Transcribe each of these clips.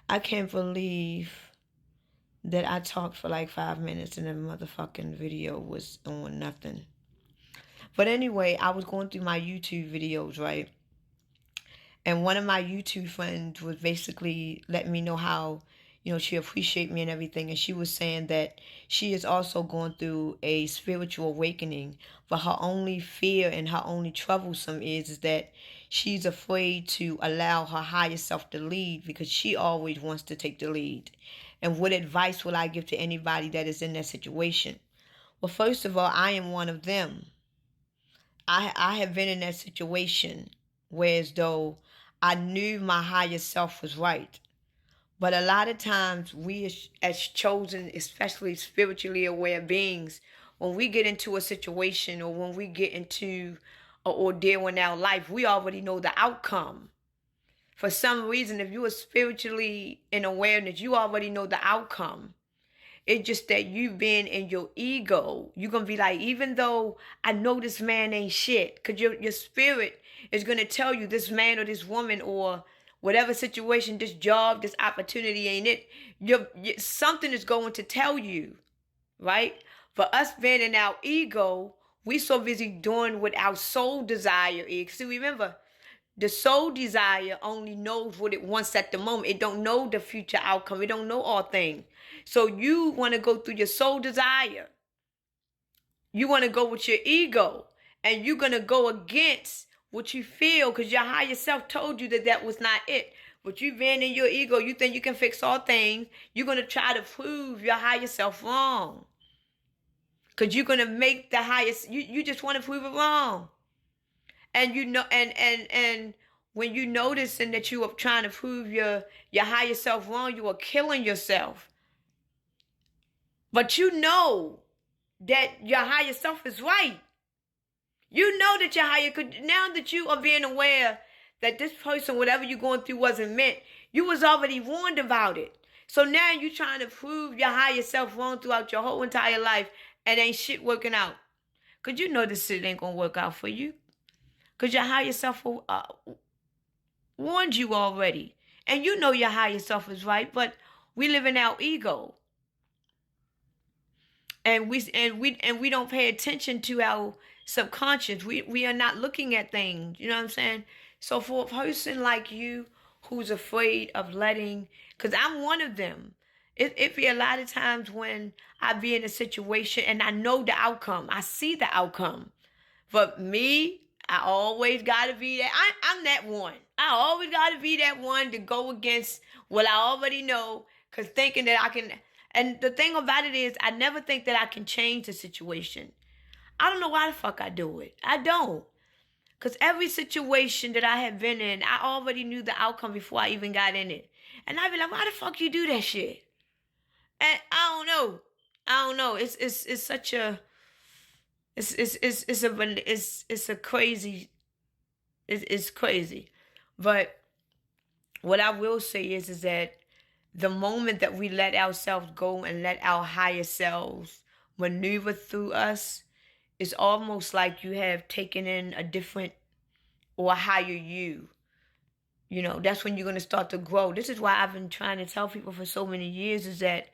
I can't believe that I talked for like 5 minutes and the motherfucking video was on nothing. But anyway, I was going through my YouTube videos, right? And one of my YouTube friends was basically letting me know how, she appreciated me and everything. And she was saying that she is also going through a spiritual awakening. But her only fear and her only troublesome is that she's afraid to allow her higher self to lead because she always wants to take the lead. And what advice would I give to anybody that is in that situation? Well, first of all, I am one of them. I have been in that situation whereas though I knew my higher self was right. But a lot of times we as chosen, especially spiritually aware beings, when we get into a situation or when we get into an ordeal in our life, we already know the outcome. For some reason, if you are spiritually in awareness, you already know the outcome. It's just that you been in your ego. You're going to be like, even though I know this man ain't shit, because your spirit is going to tell you this man or this woman or whatever situation, this job, this opportunity ain't it. Something is going to tell you, right? For us being in our ego, we so busy doing what our soul desire is. See, remember, the soul desire only knows what it wants at the moment. It don't know the future outcome. It don't know all things. So you want to go through your soul desire. You want to go with your ego. And you're going to go against what you feel because your higher self told you that that was not it. But you being in your ego, you think you can fix all things. You're going to try to prove your higher self wrong. Because you're going to make the highest, you just want to prove it wrong. And and when you noticing that you are trying to prove your higher self wrong, you are killing yourself. But you know that your higher self is right. You know that your higher, now that you are being aware that this person, whatever you're going through wasn't meant, you was already warned about it. So now you're trying to prove your higher self wrong throughout your whole entire life and ain't shit working out. Because you know this shit ain't going to work out for you. Because your higher self warned you already. And you know your higher self is right, but we live in our ego. And we don't pay attention to our subconscious. We are not looking at things. You know what I'm saying? So for a person like you who's afraid of letting, because I'm one of them. It be a lot of times when I be in a situation and I know the outcome. I see the outcome. But me, I always gotta be that. I'm that one. I always gotta be that one to go against what I already know. Cause thinking that I can, and the thing about it is, I never think that I can change the situation. I don't know why the fuck I do it. I don't. Cause every situation that I have been in, I already knew the outcome before I even got in it. And I'd be like, why the fuck you do that shit? And I don't know. I don't know. It's such a it's a crazy it's crazy. But what I will say is that the moment that we let ourselves go and let our higher selves maneuver through us, it's almost like you have taken in a different or a higher you. You know, that's when you're going to start to grow. This is why I've been trying to tell people for so many years is that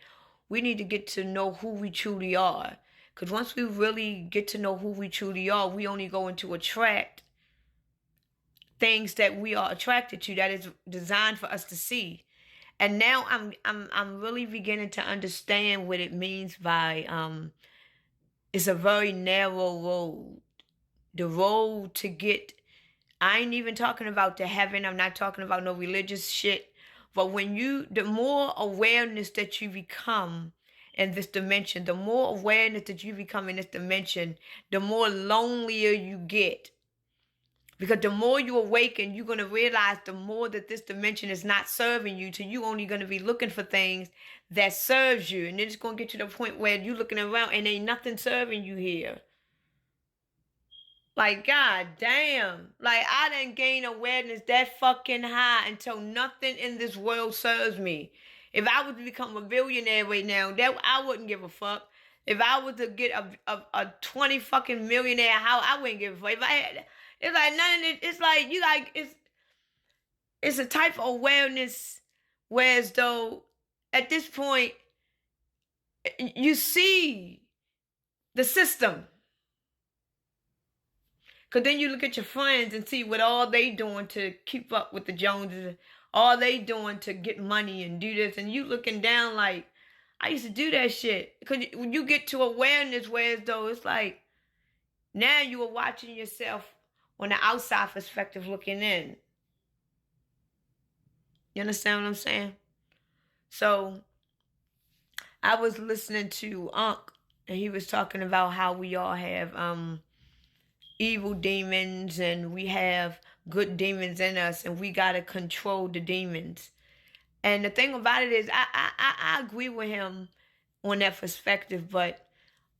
we need to get to know who we truly are. Because once we really get to know who we truly are, we only going to attract things that we are attracted to that is designed for us to see. And now I'm really beginning to understand what it means by it's a very narrow road. The road to get, I ain't even talking about the heaven. I'm not talking about no religious shit. But the more awareness that you become in this dimension, the more awareness that you become in this dimension, the more lonelier you get. Because the more you awaken, you're going to realize the more that this dimension is not serving you, till you only going to be looking for things that serves you. And then it's going to get to the point where you're looking around and ain't nothing serving you here. Like, god damn. Like, I didn't gain awareness that fucking high until nothing in this world serves me. If I was to become a billionaire right now, that I wouldn't give a fuck. If I was to get a 20 fucking millionaire house, I wouldn't give a fuck. If I had, it's like none of it, it's like, it's a type of awareness Whereas though, at this point, you see the system. Because then you look at your friends and see what all they doing to keep up with the Joneses. All they doing to get money and do this. And you looking down like, I used to do that shit. Because when you get to awareness where as though it's like, now you are watching yourself on the outside perspective looking in. You understand what I'm saying? So, I was listening to Unc, and he was talking about how we all have evil demons and we have good demons in us, and we gotta control the demons. And the thing about it is, I agree with him on that perspective, but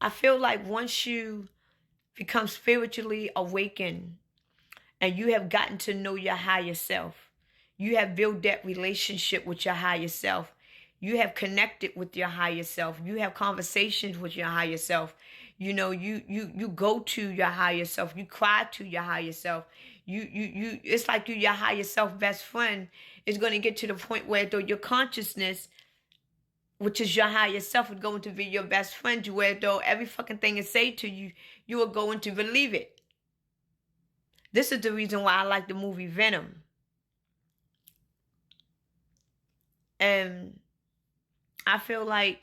I feel like once you become spiritually awakened and you have gotten to know your higher self, you have built that relationship with your higher self, you have connected with your higher self, you have conversations with your higher self, you know, you go to your higher self, you cry to your higher self, you it's like your higher self best friend is going to get to the point where though your consciousness, which is your higher self, is going to be your best friend, where though every fucking thing it say to you, you are going to believe it. This is the reason why I like the movie Venom. And I feel like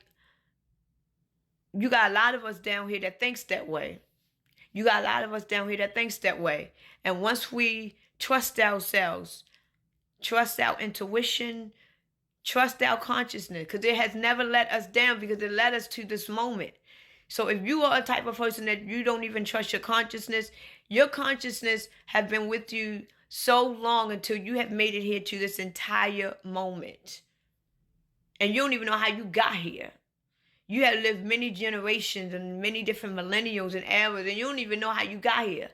you got a lot of us down here that thinks that way. You got a lot of us down here that thinks that way. And once we trust ourselves, trust our intuition, trust our consciousness, because it has never let us down, because it led us to this moment. So if you are a type of person that you don't even trust your consciousness has been with you so long until you have made it here to this entire moment. And you don't even know how you got here. You have lived many generations and many different millennials and eras, and you don't even know how you got here.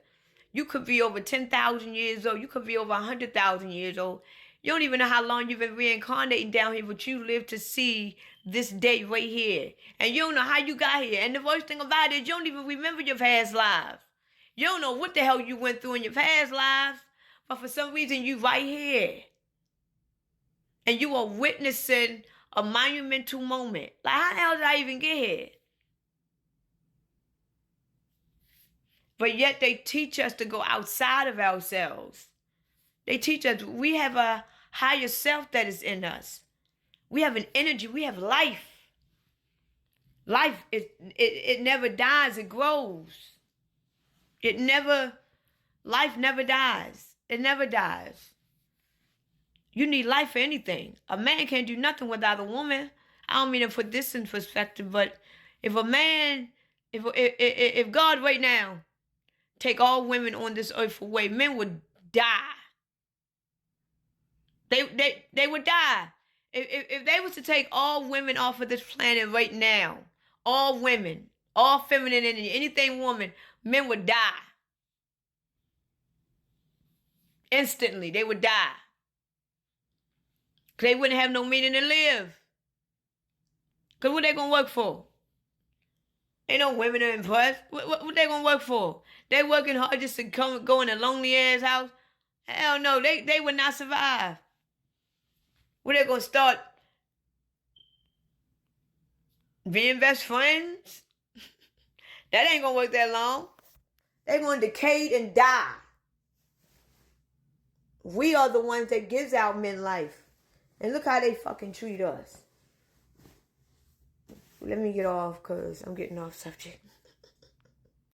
You could be over 10,000 years old. You could be over 100,000 years old. You don't even know how long you've been reincarnating down here, but you live to see this day right here. And you don't know how you got here. And the worst thing about it is you don't even remember your past lives. You don't know what the hell you went through in your past lives, but for some reason you right here. And you are witnessing a monumental moment. Like, how the hell did I even get here? But yet they teach us to go outside of ourselves. They teach us we have a higher self that is in us. We have an energy. We have life. Life, it never dies. It grows. Life never dies. It never dies. You need life for anything. A man can't do nothing without a woman. I don't mean to put this in perspective, but if a man, if God right now take all women on this earth away, men would die. They would die. If they was to take all women off of this planet right now, all women, all feminine energy, anything woman, men would die. Instantly, they would die. Because they wouldn't have no meaning to live. Because what they going to work for? Ain't no women to impress. What they going to work for? They working hard just to go in a lonely ass house? Hell no, they would not survive. What they going to start being best friends? That ain't going to work that long. They going to decay and die. We are the ones that gives our men life. And look how they fucking treat us. Let me get off because I'm getting off subject.